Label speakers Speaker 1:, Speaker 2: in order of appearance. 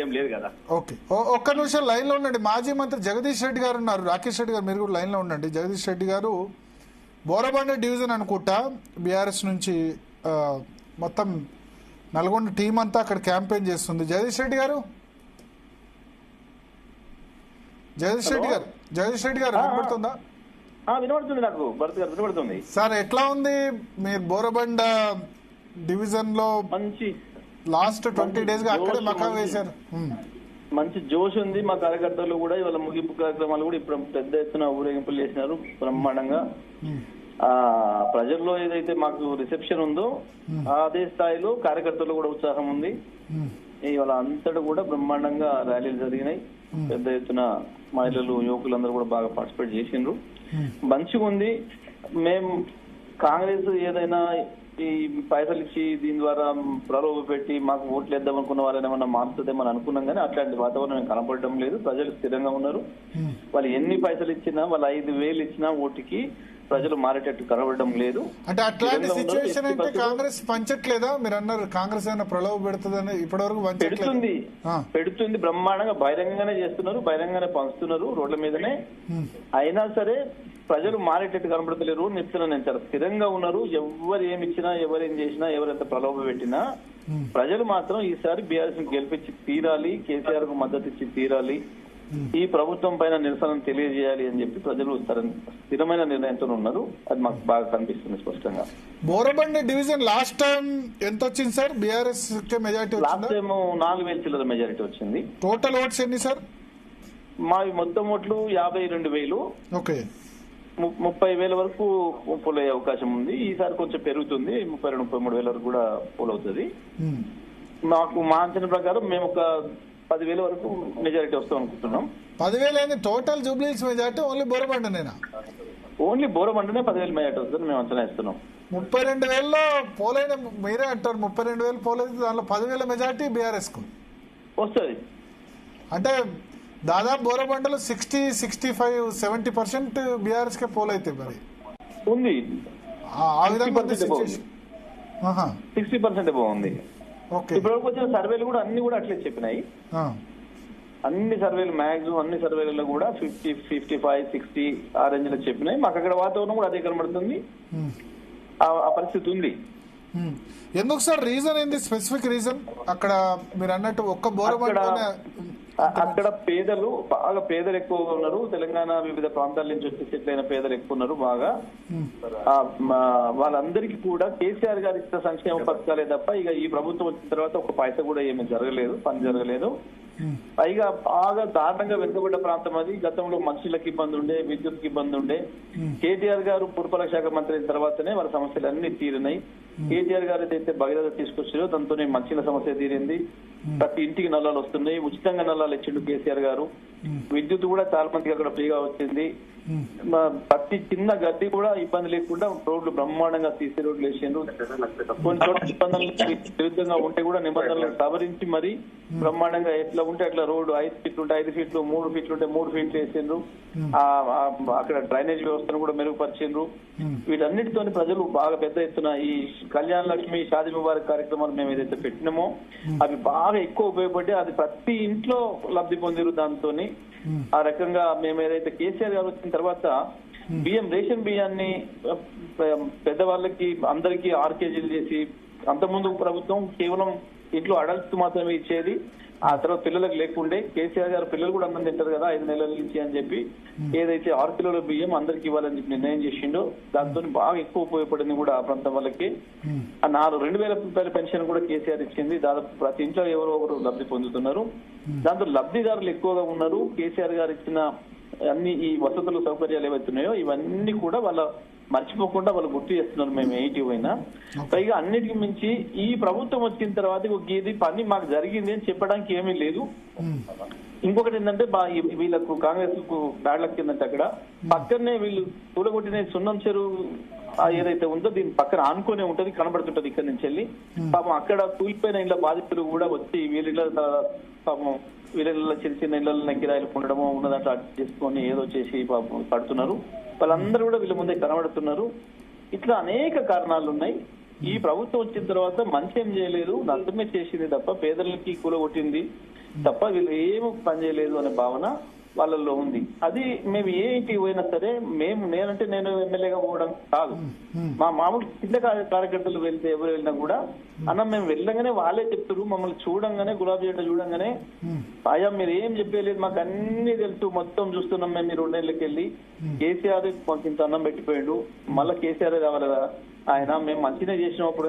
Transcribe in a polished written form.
Speaker 1: ఏం లేదు కదా.
Speaker 2: ఓకే, ఒక్క నిమిషం లైన్ లో ఉండండి. మాజీ మంత్రి జగదీష్ రెడ్డి గారు ఉన్నారు. రాకేష్ రెడ్డి గారు మీరు కూడా లైన్ లో ఉండండి. జగదీష్ రెడ్డి గారు బోరబండ డివిజన్ అనుకుంటా బీఆర్ఎస్ నుంచి మొత్తం నల్గొండ టీం అంతా అక్కడ క్యాంపెయిన్ చేస్తుంది. జగదీష్ రెడ్డి గారు వినపడుతుందా?
Speaker 1: వినపడుతుంది, నాకు భరత్ గారు వినపడుతుంది
Speaker 2: సార్. ఎట్లా ఉంది మీరు బోరబండ డివిజన్ లో?
Speaker 1: మంచి
Speaker 2: లాస్ట్ 20 days గా అక్కడే మకా వేశారు.
Speaker 1: మంచి జోష్ ఉంది. మా కార్యకర్తలు కూడా ఇవాళ ముగింపు కార్యక్రమాలు కూడా ఇప్పుడు పెద్ద ఎత్తున ఊరేగింపులు చేసినారు బ్రహ్మాండంగా. ప్రజల్లో ఏదైతే మాకు రిసెప్షన్ ఉందో అదే స్థాయిలో కార్యకర్తలు కూడా ఉత్సాహం ఉంది. ఇవాళ అంతటా కూడా బ్రహ్మాండంగా ర్యాలీలు జరిగినాయి. పెద్ద ఎత్తున మహిళలు యువకులందరూ కూడా బాగా పార్టిసిపేట్ చేసిండ్రు. మంచిగా ఉంది. మేము కాంగ్రెస్ ఏదైనా ఈ పైసలు ఇచ్చి దీని ద్వారా ప్రలోభ పెట్టి మాకు ఓట్లు వేద్దాం అనుకున్న వాళ్ళని ఏమన్నా మారుతుందేమని అనుకున్నాం, కానీ అట్లాంటి వాతావరణం కనపడడం లేదు. ప్రజలు స్థిరంగా ఉన్నారు. వాళ్ళు ఎన్ని పైసలు ఇచ్చినా, వాళ్ళు 5,000 ఇచ్చినా ఓటుకి ప్రజలు మారేటట్టు కనబడడం లేదు.
Speaker 2: అంటే అట్లాంటి సిచ్యువేషన్ అయితే కాంగ్రెస్ పంచట్లేదా? మీరు అన్నారు కాంగ్రెస్ ఏమైనా ప్రలోభ పెడుతుందని. ఇప్పటివరకు
Speaker 1: పెడుతుంది బ్రహ్మాండంగా బహిరంగంగానే చేస్తున్నారు, బహిరంగంగానే పంచుతున్నారు రోడ్ల మీదనే. అయినా సరే ప్రజలు మారేటట్టు కనబడతలేరు. చెప్తున్నా నేను, చాలా స్థిరంగా ఉన్నారు. ఎవరు ఏమి ఇచ్చినా, ఎవరేం చేసినా, ఎవరెంత ప్రలోభ పెట్టినా ప్రజలు మాత్రం ఈసారి బీఆర్ఎస్ ని గెలిపించి తీరాలి, కేసీఆర్ కు మద్దతు ఇచ్చి తీరాలి, ఈ ప్రభుత్వం పైన నిరసన తెలియజేయాలి అని చెప్పి ప్రజలు స్థిరమైన నిర్ణయంతో ఉన్నారు. అది మాకు బాగా కనిపిస్తుంది స్పష్టంగా.
Speaker 2: బోరబండ డివిజన్ లాస్ట్ టైం ఎంత వచ్చింది sir? BRS majority
Speaker 1: last time 4,000 చిల్లర మెజారిటీ వచ్చింది.
Speaker 2: టోటల్ ఓట్స్ ఎన్ని సార్?
Speaker 1: మావి మొత్తం ఓట్లు 52,000.
Speaker 2: ఓకే,
Speaker 1: 30,000 వరకు పోల్ అయ్యే అవకాశం ఉంది. ఈసారి కొంచెం పెరుగుతుంది, 32,000-33,000 వరకు కూడా పోల్ అవుతుంది. మా అంచనా ప్రకారం మేము ఒక 10,000 వరకు మెజారిటీ వస్తాం అనుకుంటున్నాం.
Speaker 2: 10,000 అయింది టోటల్ జూబ్లీహిల్స్ మెజారిటీ? ఓన్లీ బోరబండనేనా?
Speaker 1: ఓన్లీ బోరబండనే 10,000 మెజారిటీ వస్తుంది మేము అంచనా ఇస్తున్నాం.
Speaker 2: 32,000లో పోలైన మీరే అంటారు. 32,000 పోలైతే దానిలో 10,000 మెజారిటీ బీఆర్ఎస్ కు
Speaker 1: వస్తుంది.
Speaker 2: అంటే దాదాపు బోరబండలో 60-65-70% బీఆర్ఎస్ కే పోల్ అయితే మరి
Speaker 1: ఉంది.
Speaker 2: ఆ విధంగా
Speaker 1: 60% బాగుంది. ఇప్పటివరకు వచ్చిన సర్వేలు కూడా అన్ని కూడా అట్లే చెప్పినాయి. అన్ని సర్వేలు మాక్సిమం అన్ని సర్వేలలో కూడా 50, 55, 60 ఆ రేంజ్ లో చెప్పినాయి. మాకు అక్కడ వాతావరణం కూడా అదే కనబడుతుంది. ఆ పరిస్థితి ఉంది.
Speaker 2: ఎందుకు సార్? రీజన్ ఏంది? స్పెసిఫిక్ రీజన్ అక్కడ మీరు అన్నట్టు ఒక్క బోరబండ
Speaker 1: అక్కడ పేదలు బాగా పేదలు ఎక్కువగా ఉన్నారు. తెలంగాణ వివిధ ప్రాంతాల నుంచి వచ్చి సెటిల్ అయిన పేదలు ఎక్కువ ఉన్నారు బాగా. వాళ్ళందరికీ కూడా కేసీఆర్ గారు ఇచ్చిన సంక్షేమ పథకాలే తప్ప ఇక ఈ ప్రభుత్వం వచ్చిన తర్వాత ఒక పైసా కూడా ఏమీ జరగలేదు, పని జరగలేదు. పైగా బాగా దారుణంగా వెనుకబడ్డ ప్రాంతం అది. గతంలో మనుషులకు ఇబ్బంది ఉండే, విద్యుత్కి ఇబ్బంది ఉండే. కేటీఆర్ గారు పురపాలక శాఖ మంత్రి అయిన తర్వాతనే వాళ్ళ సమస్యలు అన్ని తీరినాయి. కేటీఆర్ గారు అయితే భగీరథ తీసుకొచ్చారో దాంతోనే మంచిల సమస్య తీరింది. ప్రతి ఇంటికి నల్లాలు వస్తున్నాయి, ఉచితంగా నల్లాలు ఇచ్చిండు కేసీఆర్ గారు. విద్యుత్ కూడా చాలా మందికి అక్కడ ఫ్రీగా వచ్చింది. ప్రతి చిన్న గడ్డి కూడా ఇబ్బంది లేకుండా రోడ్లు బ్రహ్మాండంగా తీసే రోడ్లు వేసిండ్రు. కొన్ని చోట్ల నిబంధనలు విరుద్ధంగా ఉంటే కూడా నిబంధనలను సవరించి మరి బ్రహ్మాండంగా ఎట్లా ఉంటే అట్లా రోడ్డు 5 ఫీట్లు ఉంటే 5 ఫీట్లు, 3 ఫీట్లు ఉంటే 3 ఫీట్లు వేసిండ్రు. అక్కడ డ్రైనేజ్ వ్యవస్థను కూడా మెరుగుపరిచిండ్రు. వీటన్నిటితో ప్రజలు బాగా పెద్ద ఎత్తున ఈ కళ్యాణ లక్ష్మి, షాదీ ముబారక్ కార్యక్రమాలు మేము ఏదైతే పెట్టినామో అవి బాగా ఎక్కువ ఉపయోగపడి అది ప్రతి ఇంట్లో లబ్ధి పొందిరు. దాంతో ఆ రకంగా మేము ఏదైతే కేసీఆర్ గారు వచ్చిన తర్వాత బియ్యం, రేషన్ బియ్యాన్ని పెద్దవాళ్ళకి అందరికీ 6 కేజీలు చేసి, అంతకుముందు ప్రభుత్వం కేవలం ఇంట్లో అడల్ట్స్ మాత్రమే ఇచ్చేది. ఆ తర్వాత పిల్లలకు లేకుండే. కేసీఆర్ గారు పిల్లలు కూడా అన్నం తింటారు కదా 5 నెలల నుంచి అని చెప్పి ఏదైతే 6 కిలోల బియ్యం అందరికి ఇవ్వాలని చెప్పి నిర్ణయం చేసిండో దాంతో బాగా ఎక్కువ ఉపయోగపడింది కూడా ఆ ప్రాంతం వాళ్ళకి. ఆ 2,000 రూపాయల పెన్షన్ కూడా కేసీఆర్ ఇచ్చింది. దాదాపు ప్రతి ఇంట్లో ఎవరో ఒకరు లబ్ధి పొందుతున్నారు. దాంతో లబ్ధిదారులు ఎక్కువగా ఉన్నారు. కేసీఆర్ గారు ఇచ్చిన అన్ని ఈ వసతులు, సౌకర్యాలు ఏవైతున్నాయో ఇవన్నీ కూడా వాళ్ళ మర్చిపోకుండా వాళ్ళు గుర్తు చేస్తున్నారు. మేము 80 అయినా పైగా అన్నిటికీ మించి ఈ ప్రభుత్వం వచ్చిన తర్వాత ఇది పని మాకు జరిగింది అని చెప్పడానికి ఏమీ లేదు. ఇంకొకటి ఏంటంటే వీళ్ళకు కాంగ్రెస్ కు బ్యాడ్ లక్ ఏంటంటే అక్కడ పక్కనే వీళ్ళు కూలగొట్టిన సున్నం చెరువు ఏదైతే ఉందో దీని పక్కన ఆనుకునే ఉంటది, కనబడుతుంటది ఇక్కడ నుంచి వెళ్ళి. పాపం అక్కడ కూలిపోయిన ఇళ్ళ బాధితులు కూడా వచ్చి వీళ్ళ పాపం వీళ్ళ చిన్న చిన్న ఇళ్లలో కిరాయిలు ఉండడమో ఉన్నదంటే అడ్జస్ట్ చేసుకొని ఏదో చేసి పాపం పడుతున్నారు. వాళ్ళందరూ కూడా వీళ్ళ ముందే కనబడుతున్నారు. ఇట్లా అనేక కారణాలు ఉన్నాయి. ఈ ప్రభుత్వం వచ్చిన తర్వాత మంచి ఏం చేయలేదు, నష్టమే చేసింది తప్ప పేదలకి కూలగొట్టింది. తప్ప వీళ్ళు ఏమి పని చేయలేదు అనే భావన వాళ్ళల్లో ఉంది. అది మేము ఏ ఇంటికి పోయినా సరే నేను ఎమ్మెల్యేగా పోవడం కాదు, మా మామూలు కింద కార్యకర్తలు వెళ్తే ఎవరు వెళ్ళినా కూడా అన్న మేము వెళ్ళగానే వాళ్ళే చెప్తారు, మమ్మల్ని చూడంగానే గులాబీ జెండా చూడంగానే అయ్యా మీరు ఏం చెప్పలేదు మాకు అన్ని తెలుసు, మొత్తం చూస్తున్నాం మేము మీరు 2 నెలలకి వెళ్ళి కేసీఆర్ మాకు ఇంత అన్నం పెట్టిపోయాడు, మళ్ళీ కేసీఆర్ కావాలి కదా ఆయన, మేము మంచిగా చేసినప్పుడు